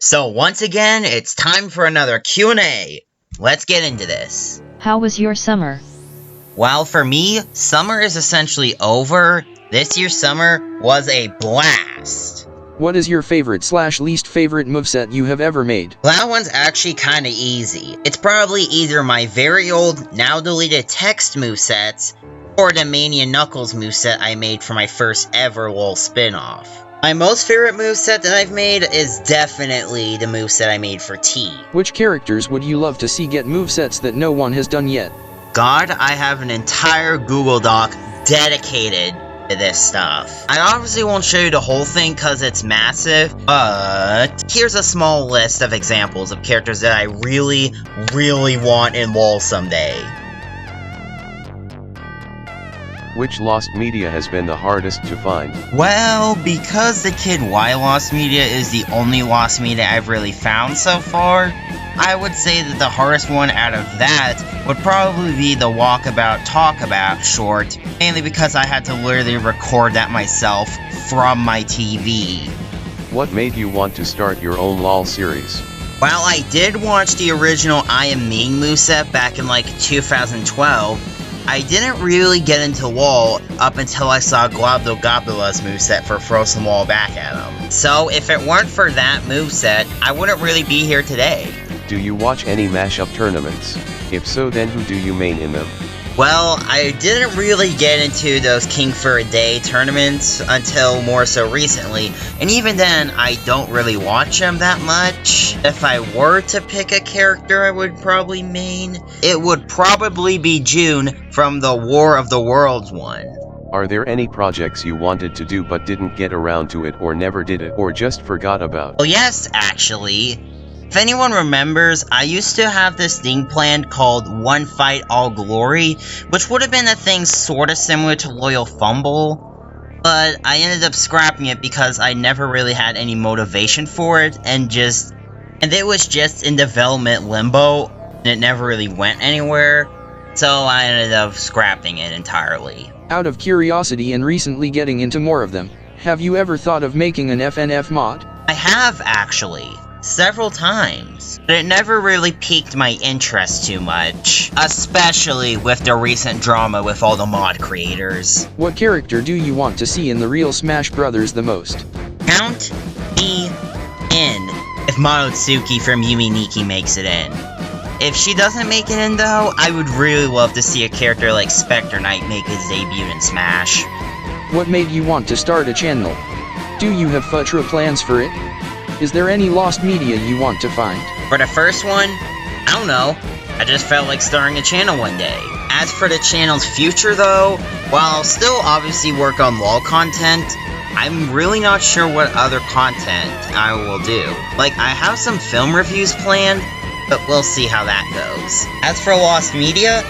So once again, it's time for another Q&A. Let's get into this. How was your summer? Well, for me, summer is essentially over. This year's summer was a blast. What is your favorite/least favorite moveset you have ever made? That one's actually kinda easy. It's probably either my very old, now deleted text movesets, or the Mania Knuckles moveset I made for my first ever LOL spin-off. My most favorite moveset that I've made is definitely the moveset I made for T. Which characters would you love to see get movesets that no one has done yet? God, I have an entire Google Doc dedicated to this stuff. I obviously won't show you the whole thing because it's massive, but here's a small list of examples of characters that I really, really want in LOL someday. Which lost media has been the hardest to find? Well, because the Kid Y lost media is the only lost media I've really found so far, I would say that the hardest one out of that would probably be the Walkabout Talkabout short, mainly because I had to literally record that myself from my TV. What made you want to start your own LOL series? While I did watch the original I Am Ming moveset back in like 2012, I didn't really get into LOL up until I saw Globdogobula's moveset for Throw Some Wall Back at him. So if it weren't for that moveset, I wouldn't really be here today. Do you watch any Mashup tournaments? If so, then who do you main in them? Well, I didn't really get into those King for a Day tournaments until more so recently, and even then, I don't really watch them that much. If I were to pick a character I would probably main, it would probably be June from the War of the Worlds one. Are there any projects you wanted to do but didn't get around to it, or never did it, or just forgot about? Well, yes, actually. If anyone remembers, I used to have this thing planned called One Fight All Glory, which would have been a thing sorta similar to Loyal Fumble, but I ended up scrapping it because I never really had any motivation for it, and it was just in development limbo, and it never really went anywhere, so I ended up scrapping it entirely. Out of curiosity and recently getting into more of them, have you ever thought of making an FNF mod? I have, actually. Several times, but it never really piqued my interest too much, especially with the recent drama with all the mod creators. What character do you want to see in the real Smash Brothers the most? Count me in if Monotsuki from Yumi Nikki makes it in. If she doesn't make it in though, I would really love to see a character like Spectre Knight make his debut in Smash. What made you want to start a channel? Do you have future plans for it? Is there any lost media you want to find? For the first one, I don't know. I just felt like starting a channel one day. As for the channel's future though, while I'll still obviously work on LOL content, I'm really not sure what other content I will do. Like, I have some film reviews planned, but we'll see how that goes. As for lost media,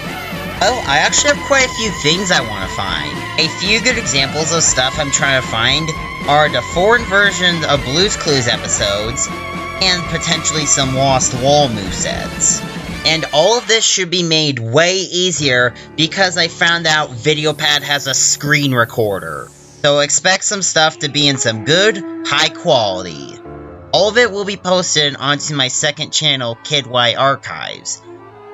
well, I actually have quite a few things I want to find. A few good examples of stuff I'm trying to find are the foreign versions of Blue's Clues episodes, and potentially some lost LOL movesets. And all of this should be made way easier because I found out VideoPad has a screen recorder. So expect some stuff to be in some good, high quality. All of it will be posted onto my second channel, Kid Y Archives,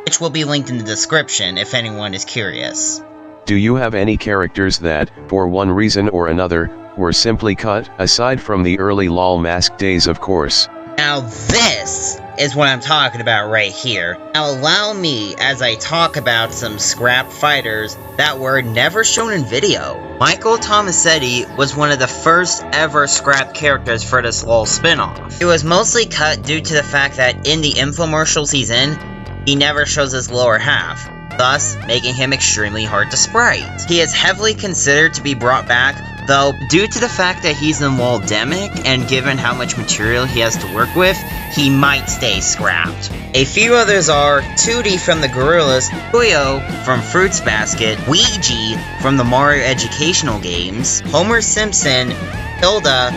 which will be linked in the description if anyone is curious. Do you have any characters that, for one reason or another, were simply cut, aside from the early LOL Mask days of course? Now this is what I'm talking about right here. Now allow me as I talk about some scrap fighters that were never shown in video. Michael Tomasetti was one of the first ever scrap characters for this LOL spin-off. It was mostly cut due to the fact that in the infomercials he's in, he never shows his lower half, thus making him extremely hard to sprite. He is heavily considered to be brought back, though due to the fact that he's in LOLdemic and given how much material he has to work with, he might stay scrapped. A few others are 2D from the Gorillas, Puyo from Fruits Basket, Ouija from the Mario educational games, Homer Simpson, Hilda,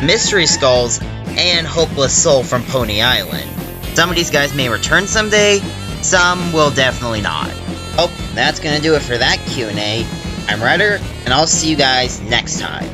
Mystery Skulls, and Hopeless Soul from Pony Island. Some of these guys may return someday, some will definitely not. Oh, that's gonna do it for that Q&A. I'm Ryder, and I'll see you guys next time.